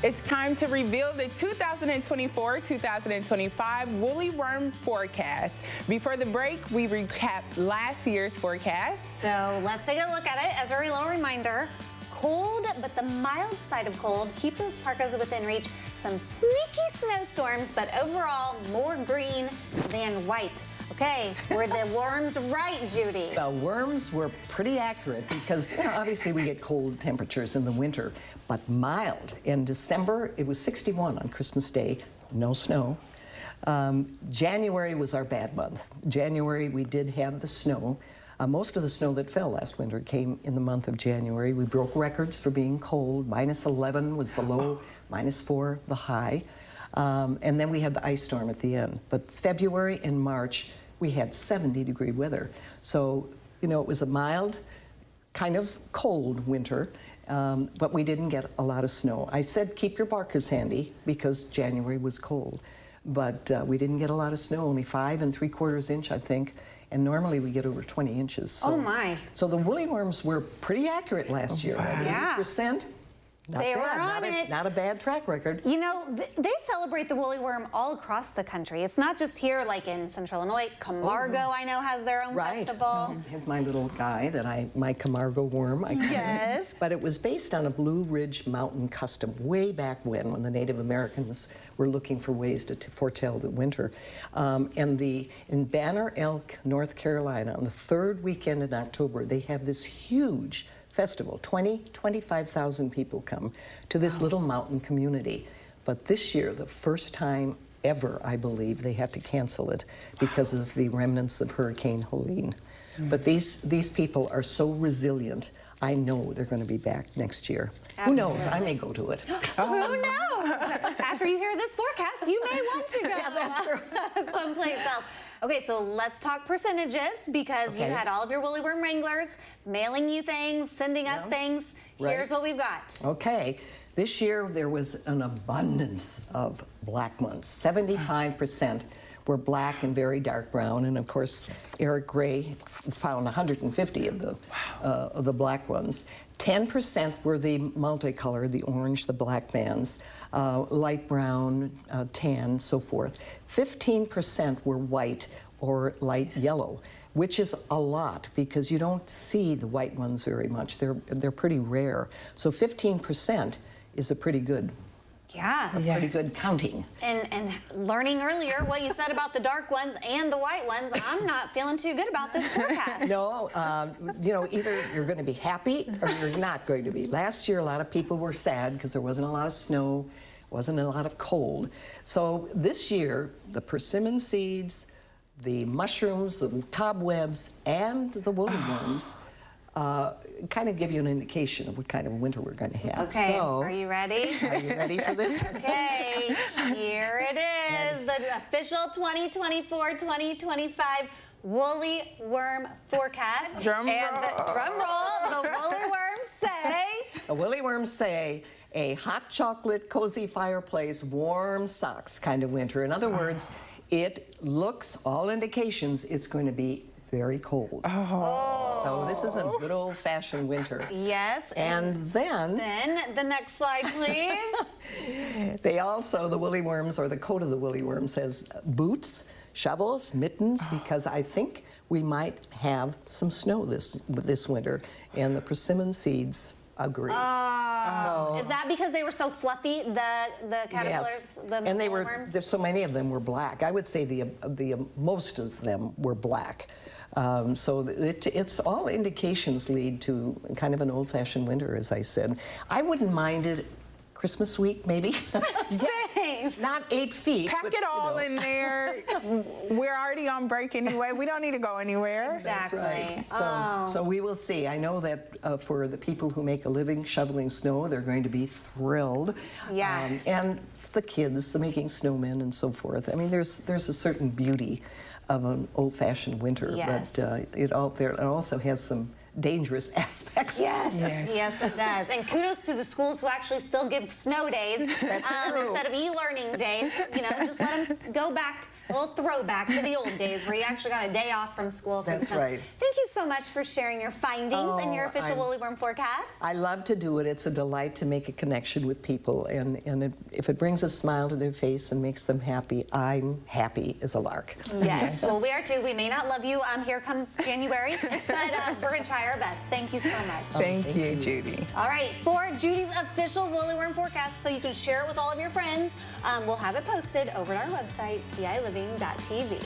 It's time to reveal the 2024-2025 woolly worm forecast. Before the break, we recap last year's forecast. So let's take a look at it. As a little reminder, cold, but the mild side of cold. Keep those parkas within reach. Some sneaky snowstorms, but overall more green than white. Okay, were the worms right, Judy? The worms were pretty accurate because obviously we get cold temperatures in the winter, but mild. In December, it was 61 on Christmas Day, no snow. January was our bad month. January, we did have the snow. Most of the snow that fell last winter came in the month of January. We broke records for being cold. -11 was the low, -4 the high. And then we had the ice storm at the end. But February and March, we had 70-degree weather. So, you know, it was a mild, kind of cold winter, but we didn't get a lot of snow. I said keep your parkas handy because January was cold. But we didn't get a lot of snow, only 5 3/4 inch, I think. And normally we get over 20 inches. So, oh my. So the woolly worms were pretty accurate last year. Yeah. 80%. Not they bad. were on it. Not a bad track record. You know, they celebrate the woolly worm all across the country. It's not just here, like in Central Illinois. Camargo, I know, has their own festival. I have my little guy my Camargo worm. Yes. But it was based on a Blue Ridge Mountain custom way back when the Native Americans were looking for ways to foretell the winter. In Banner Elk, North Carolina, on the 3rd weekend in October, they have this huge festival. 25,000 people come to this little mountain community. But this year, the first time ever, I believe, they had to cancel it because of the remnants of Hurricane Helene. But these people are so resilient. I know they're going to be back next year. Absolutely. Who knows? I may go to it. Who knows? After you hear this forecast, you may want to go yeah, that's true. someplace else. Okay, so let's talk percentages because you had all of your woolly worm wranglers mailing you things, sending us things. Here's what we've got. Okay. This year there was an abundance of black ones. 75% were black and very dark brown, and of course Eric Gray found 150 of the black ones. 10% were the multicolored, the orange, the black bands, light brown, tan, so forth. 15% were white or light yellow, which is a lot because you don't see the white ones very much. They're pretty rare. So 15% is a pretty good pretty good counting. And learning earlier what you said about the dark ones and the white ones, I'm not feeling too good about this forecast. No, you know, either you're going to be happy or you're not going to be. Last year, a lot of people were sad because there wasn't a lot of snow, wasn't a lot of cold. So this year, the persimmon seeds, the mushrooms, the cobwebs, and the woolly worms kind of give you an indication of what kind of winter we're going to have. Okay, so, are you ready? Are you ready for this? Okay, here it is, the official 2024-2025 woolly worm forecast. Drum roll. Drum roll, the woolly worms say... The woolly worms say a hot chocolate, cozy fireplace, warm socks kind of winter. In other words, it looks, all indications, it's going to be very cold. Oh. So this is a good old-fashioned winter. Yes. And then the next slide, please. they also, the woolly worms, or the coat of the woolly worms, has boots, shovels, mittens, because I think we might have some snow this winter. And the persimmon seeds agree. So, is that because they were so fluffy, the caterpillars, yes. the and they were, worms? so many of them were black. I would say the most of them were black. So it's all indications lead to kind of an old-fashioned winter, as I said. I wouldn't mind it Christmas week, maybe. Thanks. Not 8 feet. Pack but, it all in there. We're already on break anyway. We don't need to go anywhere. Exactly. That's right. So we will see. I know that for the people who make a living shoveling snow, they're going to be thrilled. Yes. And the kids, the making snowmen and so forth. I mean, there's a certain beauty of an old-fashioned winter, yes. but it also has some dangerous aspects to Yes, Yes. yes, it does. And kudos to the schools who actually still give snow days true. instead of e-learning days. You know, just let them go back, a little throwback to the old days where you actually got a day off from school. For That's the snow. right. Thank you so much for sharing your findings and your official woolly worm forecast. I love to do it. It's a delight to make a connection with people, and if it brings a smile to their face and makes them happy, I'm happy as a lark. Yes, well, we are too. We may not love you here come January, but we're going to try our best. Thank you so much. Thank you, Judy. All right, for Judy's official woolly worm forecast, so you can share it with all of your friends, we'll have it posted over at our website, ciLiving.tv.